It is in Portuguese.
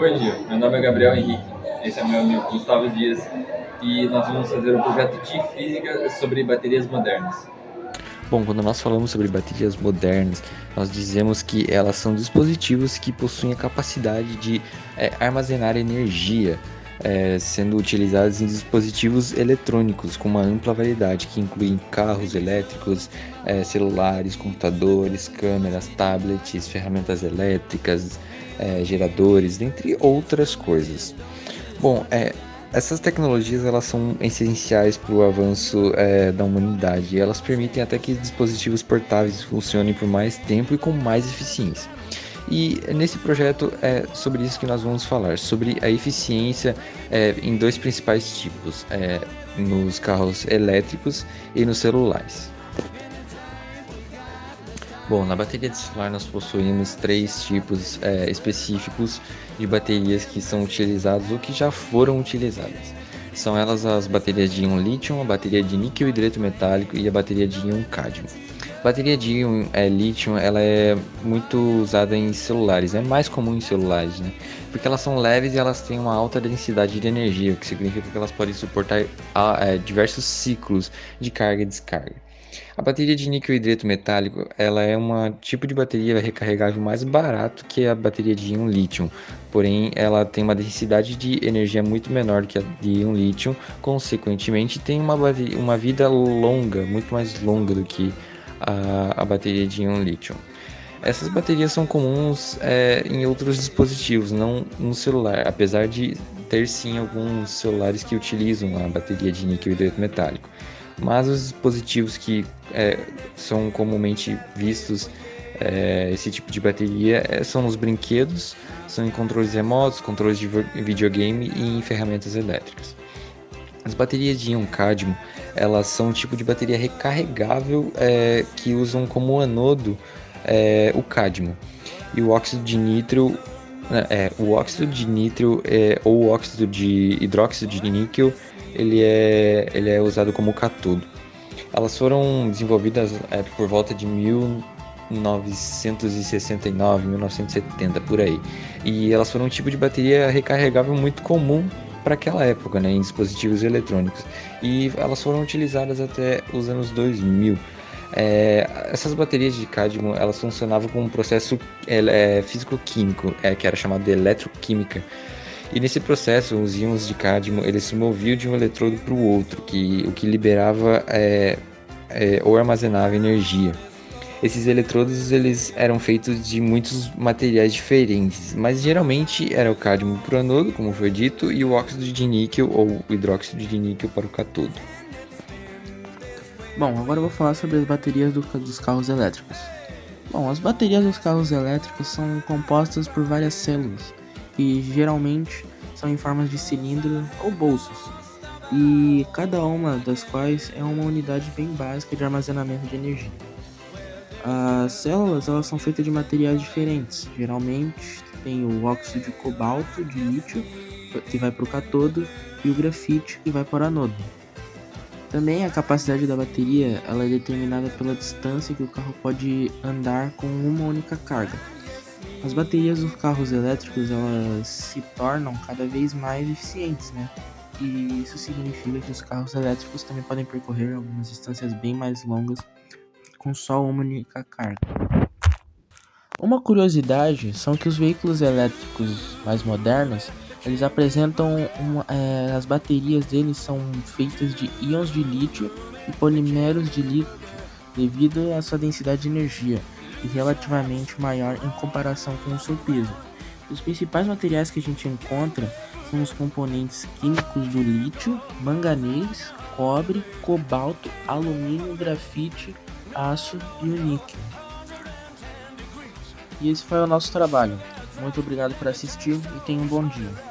Bom dia, meu nome é Gabriel Henrique, esse é meu amigo Gustavo Dias e nós vamos fazer um projeto de física sobre baterias modernas. Bom, quando nós falamos sobre baterias modernas, nós dizemos que elas são dispositivos que possuem a capacidade de armazenar energia, sendo utilizados em dispositivos eletrônicos com uma ampla variedade, que incluem carros elétricos, celulares, computadores, câmeras, tablets, ferramentas elétricas, geradores, dentre outras coisas. Bom, essas tecnologias elas são essenciais para o avanço da humanidade e elas permitem até que dispositivos portáteis funcionem por mais tempo e com mais eficiência. E nesse projeto é sobre isso que nós vamos falar, sobre a eficiência em dois principais tipos, nos carros elétricos e nos celulares. Bom, na bateria de celular nós possuímos três tipos específicos de baterias que são utilizadas ou que já foram utilizadas. São elas as baterias de íon lítio, a bateria de níquel hidreto metálico e a bateria de íon cádmio. A bateria de íon lítio ela é muito usada em celulares, é mais comum em celulares, né? Porque elas são leves e elas têm uma alta densidade de energia, o que significa que elas podem suportar diversos ciclos de carga e descarga. A bateria de níquel hidreto metálico, ela é um tipo de bateria recarregável mais barato que a bateria de íon lítio, porém ela tem uma densidade de energia muito menor que a de íon lítio, consequentemente tem uma vida longa, muito mais longa do que a bateria de íon lítio. Essas baterias são comuns em outros dispositivos, não no celular, apesar de ter sim alguns celulares que utilizam a bateria de níquel hidreto metálico. Mas os dispositivos que são comumente vistos esse tipo de bateria são nos brinquedos, são em controles remotos, controles de videogame e em ferramentas elétricas. As baterias de íon cádmio, elas são um tipo de bateria recarregável que usam como anodo o cádmio. E o óxido de nítrio, ou o óxido de hidróxido de níquel, ele é usado como cátodo. Elas foram desenvolvidas por volta de 1969, 1970, por aí. E elas foram um tipo de bateria recarregável muito comum para aquela época, né, em dispositivos eletrônicos. E elas foram utilizadas até os anos 2000. Essas baterias de cádmio elas funcionavam com um processo físico-químico, que era chamado de eletroquímica. E nesse processo, os íons de cádmio eles se moviam de um eletrodo para o outro, o que liberava ou armazenava energia. Esses eletrodos eles eram feitos de muitos materiais diferentes, mas geralmente era o cádmio para o anodo, como foi dito, e o óxido de níquel ou o hidróxido de níquel para o cátodo. Bom, agora eu vou falar sobre as baterias dos carros elétricos. Bom, as baterias dos carros elétricos são compostas por várias células, que geralmente são em formas de cilindro ou bolsos, e cada uma das quais é uma unidade bem básica de armazenamento de energia. As células elas são feitas de materiais diferentes, geralmente tem o óxido de cobalto, de lítio, que vai para o cátodo, e o grafite, que vai para o anodo. Também a capacidade da bateria ela é determinada pela distância que o carro pode andar com uma única carga. As baterias dos carros elétricos elas se tornam cada vez mais eficientes, né? E isso significa que os carros elétricos também podem percorrer algumas distâncias bem mais longas com só uma única carga. Uma curiosidade são que os veículos elétricos mais modernos eles apresentam as baterias deles são feitas de íons de lítio e polímeros de lítio devido à sua densidade de energia e relativamente maior em comparação com o seu peso. Os principais materiais que a gente encontra são os componentes químicos do lítio, manganês, cobre, cobalto, alumínio, grafite, aço e o níquel. E esse foi o nosso trabalho. Muito obrigado por assistir e tenha um bom dia.